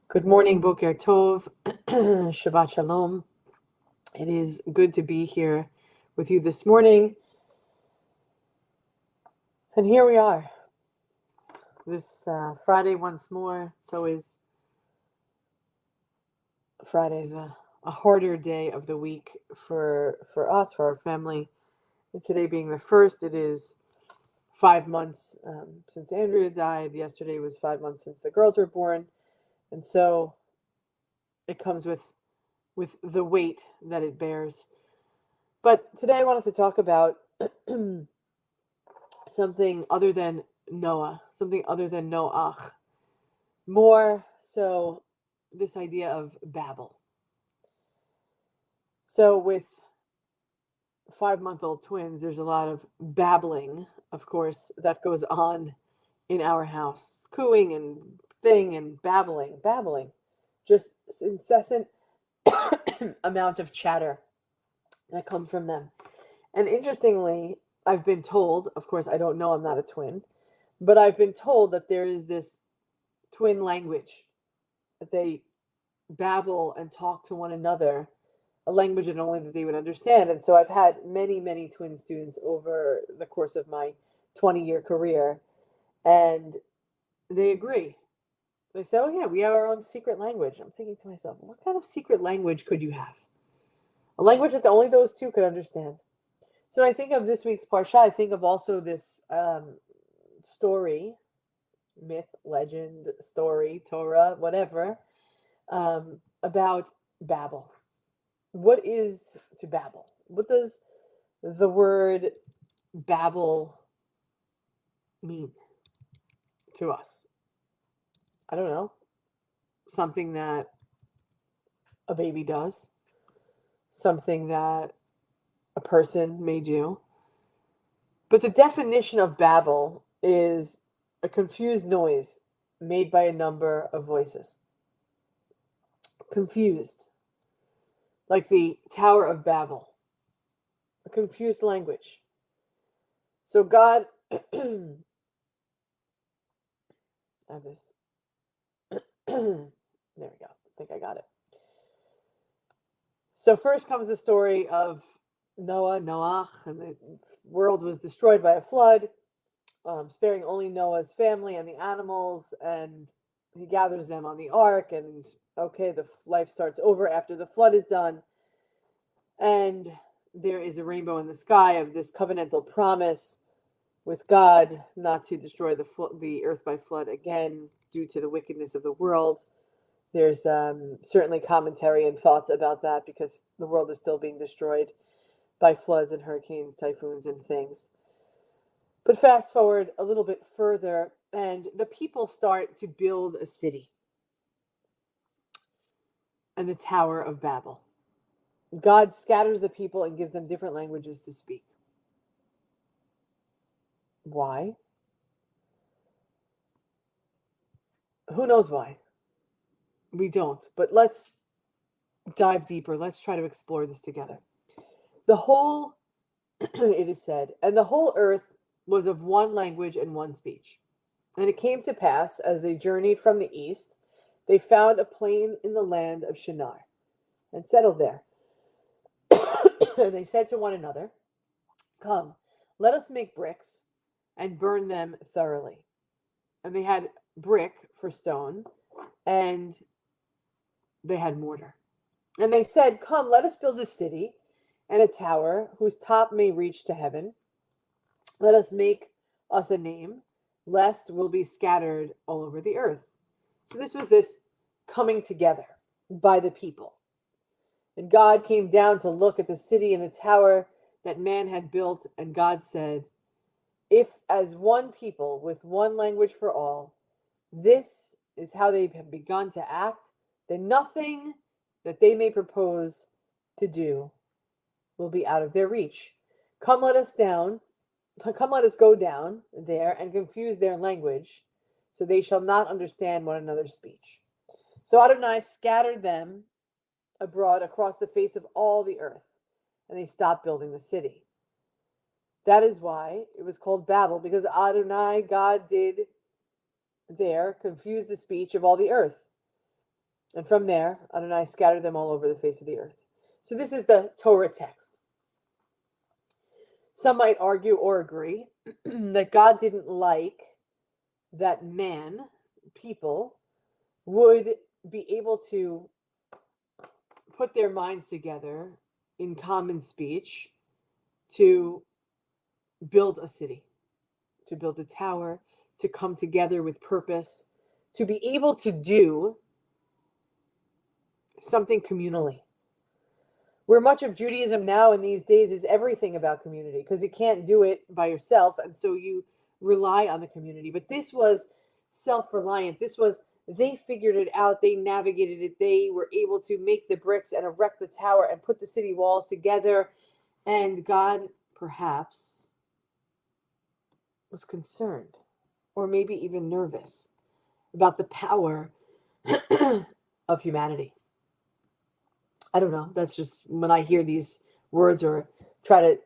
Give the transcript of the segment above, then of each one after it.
Good morning, Boker Tov, Shabbat Shalom. It is good to be here with you this morning. And here we are, this Friday once more. It's always Friday's a harder day of the week for us, for our family. And today being the first, it is 5 months since Andrea died. Yesterday was 5 months since the girls were born. And so it comes with the weight that it bears. But today I wanted to talk about something other than Noah, something other than Noach. More so this idea of Babel. So with 5-month-old twins, there's a lot of babbling, of course, that goes on in our house. Cooing and thing and babbling. Just incessant amount of chatter that comes from them. And interestingly, I've been told, of course, I don't know, I'm not a twin, but I've been told that there is this twin language, that they babble and talk to one another, a language that only that they would understand. And so I've had many, many twin students over the course of my 20-year career, and they agree. They say, oh yeah, we have our own secret language. I'm thinking to myself, what kind of secret language could you have? A language that only those two could understand. So when I think of this week's Parsha, I think of also this story, myth, legend, story, Torah, whatever, about Babel. What is to babble? What does the word babble mean to us? I don't know. Something that a baby does. Something that a person may do. But the definition of babble is a confused noise made by a number of voices. Confused. Like the Tower of Babel. A confused language. So God, there we go. I think I got it. So first comes the story of Noach, and the world was destroyed by a flood, sparing only Noah's family and the animals, and he gathers them on the ark, and okay, the life starts over after the flood is done, and there is a rainbow in the sky of this covenantal promise with God not to destroy the earth by flood again due to the wickedness of the world. There's certainly commentary and thoughts about that because the world is still being destroyed by floods and hurricanes, typhoons, and things. But fast forward a little bit further, and the people start to build a city and the Tower of Babel. God scatters the people and gives them different languages to speak. Why? Who knows why? We don't, but let's dive deeper. Let's try to explore this together. The whole, it is said, and the whole earth was of one language and one speech. And it came to pass, as they journeyed from the east, they found a plain in the land of Shinar, and settled there. And they said to one another, come, let us make bricks, and burn them thoroughly. And they had brick for stone, and they had mortar. And they said, come, let us build a city and a tower whose top may reach to heaven. Let us make us a name, lest we'll be scattered all over the earth. So this coming together by the people. And God came down to look at the city and the tower that man had built, and God said, if as one people with one language for all, this is how they have begun to act, then nothing that they may propose to do will be out of their reach. Come, let us go down there and confuse their language, so they shall not understand one another's speech. So Adonai scattered them abroad across the face of all the earth, and they stopped building the city. That is why it was called Babel, because Adonai, God, did there confuse the speech of all the earth. And from there, Adonai scattered them all over the face of the earth. So this is the Torah text. Some might argue or agree that God didn't like that people, would be able to put their minds together in common speech to build a city, to build a tower, to come together with purpose, to be able to do something communally. Where much of Judaism now in these days is everything about community, because you can't do it by yourself, and so you rely on the community. But this was self-reliant. This was, they figured it out, they navigated it, they were able to make the bricks and erect the tower and put the city walls together. And God perhaps was concerned, or maybe even nervous, about the power of humanity. I don't know. That's just when I hear these words or try to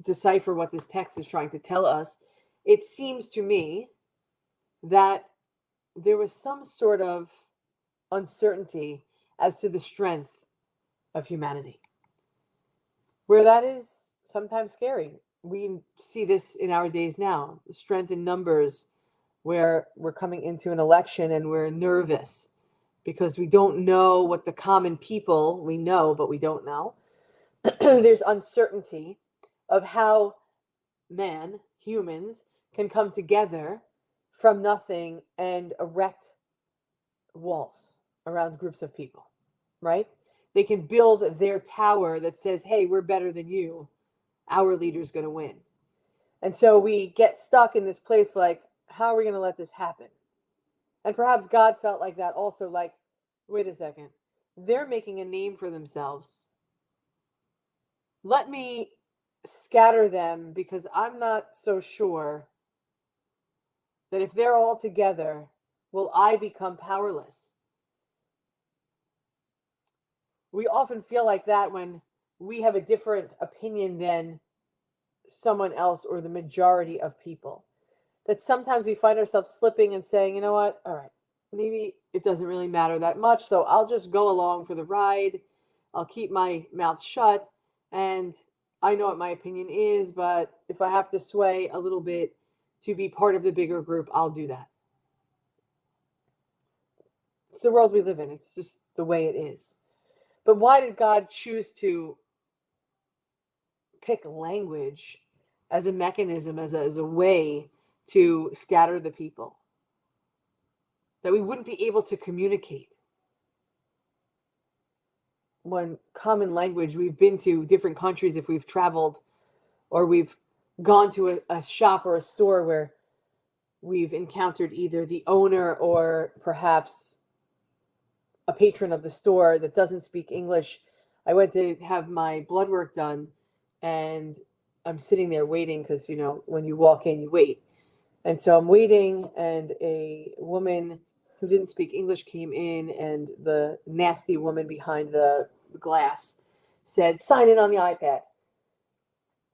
decipher what this text is trying to tell us, it seems to me that there was some sort of uncertainty as to the strength of humanity, where that is sometimes scary. We see this in our days now, the strength in numbers, where we're coming into an election and we're nervous because we don't know what the common people, we know, but we don't know. There's uncertainty of how humans, can come together from nothing and erect walls around groups of people, right? They can build their tower that says, hey, we're better than you. Our leader's going to win. And so we get stuck in this place like, how are we going to let this happen? And perhaps God felt like that also, like, wait a second, they're making a name for themselves. Let me scatter them, because I'm not so sure that if they're all together, will I become powerless? We often feel like that when we have a different opinion than someone else or the majority of people. That sometimes we find ourselves slipping and saying, you know what, all right, maybe it doesn't really matter that much, so I'll just go along for the ride. I'll keep my mouth shut, and I know what my opinion is, but if I have to sway a little bit to be part of the bigger group, I'll do that. It's the world we live in. It's just the way it is. But why did God choose to pick language as a mechanism, as a way to scatter the people? That we wouldn't be able to communicate. One common language, we've been to different countries if we've traveled, or we've gone to a shop or a store where we've encountered either the owner or perhaps a patron of the store that doesn't speak English. I went to have my blood work done, and I'm sitting there waiting because, you know, when you walk in, you wait. And so I'm waiting, and a woman who didn't speak English came in, and the nasty woman behind the glass said, sign in on the iPad.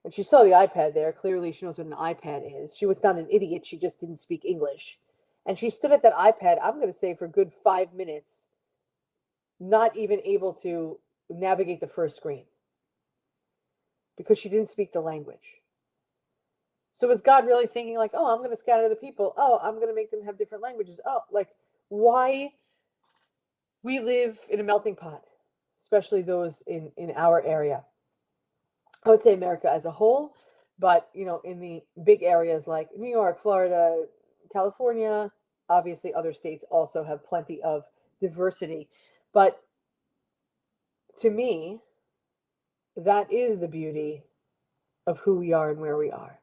And she saw the iPad there. Clearly, she knows what an iPad is. She was not an idiot. She just didn't speak English. And she stood at that iPad, I'm going to say, for a good 5 minutes, not even able to navigate the first screen because she didn't speak the language. So was God really thinking like, oh, I'm going to scatter the people. Oh, I'm going to make them have different languages. Oh, like, why? We live in a melting pot, especially those in our area. I would say America as a whole, but in the big areas like New York, Florida, California, obviously other states also have plenty of diversity. But to me, that is the beauty of who we are and where we are.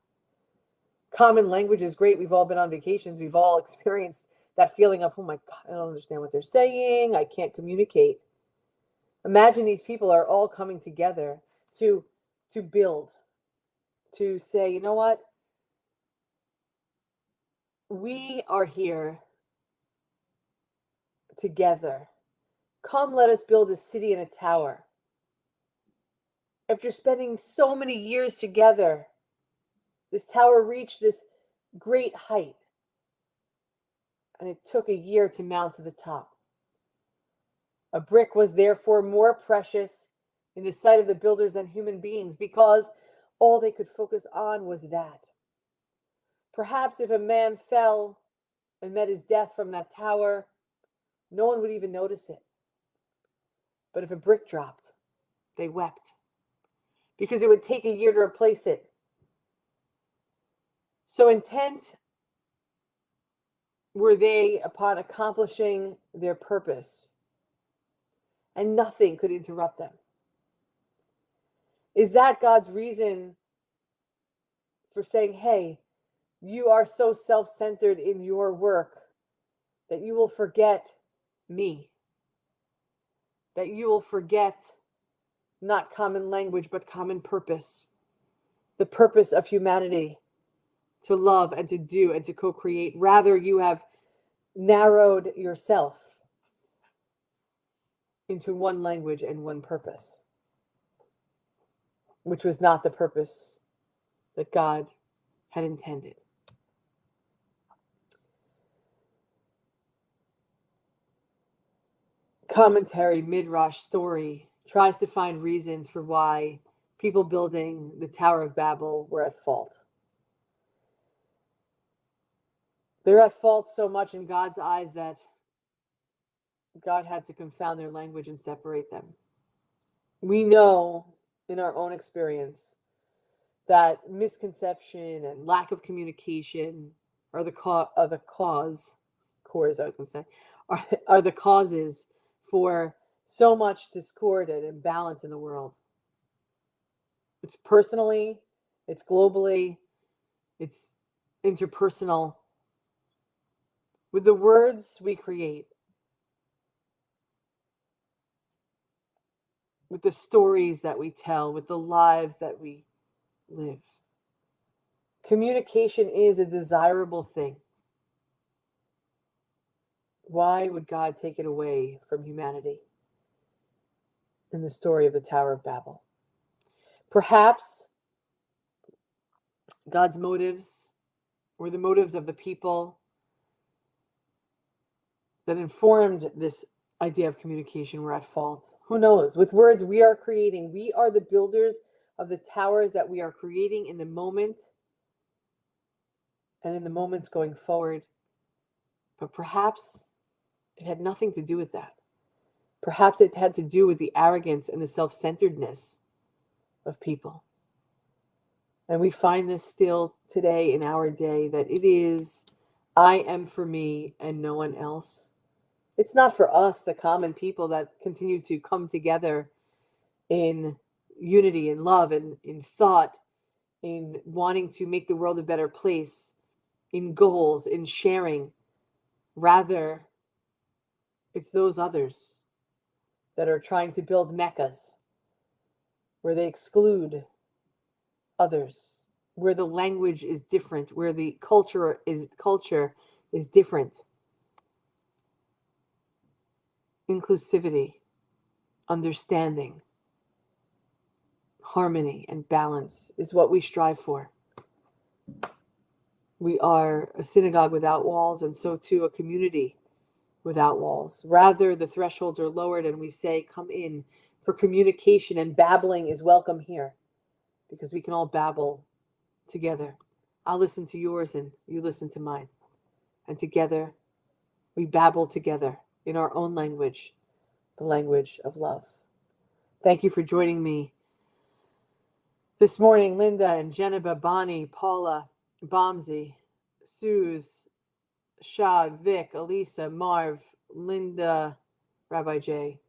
Common language is great. We've all been on vacations. We've all experienced that feeling of, oh my God, I don't understand what they're saying. I can't communicate. Imagine these people are all coming together to build, to say, you know what? We are here together. Come, let us build a city and a tower. After spending so many years together, this tower reached this great height, and it took a year to mount to the top. A brick was therefore more precious in the sight of the builders than human beings, because all they could focus on was that. Perhaps if a man fell and met his death from that tower, no one would even notice it. But if a brick dropped, they wept, because it would take a year to replace it. So intent were they upon accomplishing their purpose, and nothing could interrupt them. Is that God's reason for saying, hey, you are so self-centered in your work that you will forget me, that you will forget not common language, but common purpose, the purpose of humanity, to love and to do and to co-create? Rather, you have narrowed yourself into one language and one purpose, which was not the purpose that God had intended. Commentary, Midrash story tries to find reasons for why people building the Tower of Babel were at fault. They're at fault so much in God's eyes that God had to confound their language and separate them. We know in our own experience that misconception and lack of communication are the causes for so much discord and imbalance in the world. It's personally, it's globally, it's interpersonal. With the words we create, with the stories that we tell, with the lives that we live, communication is a desirable thing. Why would God take it away from humanity in the story of the Tower of Babel? Perhaps God's motives or the motives of the people that informed this idea of communication were at fault. Who knows? With words we are creating. We are the builders of the towers that we are creating in the moment and in the moments going forward. But perhaps it had nothing to do with that. Perhaps it had to do with the arrogance and the self-centeredness of people. And we find this still today in our day, that it is, I am for me and no one else. It's not for us, the common people that continue to come together in unity and love and in thought, in wanting to make the world a better place, in goals, in sharing. Rather, it's those others that are trying to build meccas where they exclude others, where the language is different, where the culture is different. Inclusivity, understanding, harmony and balance is what we strive for. We are a synagogue without walls, and so too a community without walls. Rather, the thresholds are lowered and we say, come in for communication, and babbling is welcome here because we can all babble together. I'll listen to yours and you listen to mine. And together, we babble together in our own language, the language of love. Thank you for joining me this morning, Linda and Jennifer, Bonnie, Paula, Bomsey, Suze, Shad, Vic, Elisa, Marv, Linda, Rabbi J.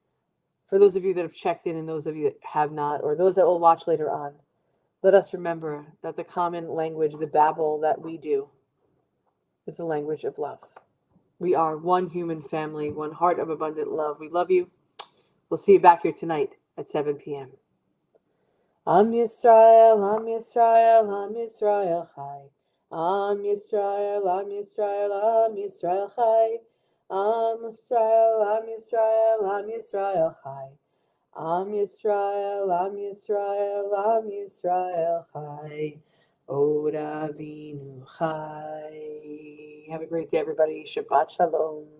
For those of you that have checked in and those of you that have not, or those that will watch later on, let us remember that the common language, the babble that we do, is the language of love. We are one human family, one heart of abundant love. We love you. We'll see you back here tonight at 7 p.m. Am Yisrael, Am Yisrael, Am Yisrael Chai. Am Yisrael, Am Yisrael, Am Yisrael Chai. Am Yisrael, Am Yisrael, Am Yisrael Chai. Am Yisrael, Am Yisrael, Am Yisrael Chai. Od Avinu Chai. Have a great day, everybody. Shabbat Shalom.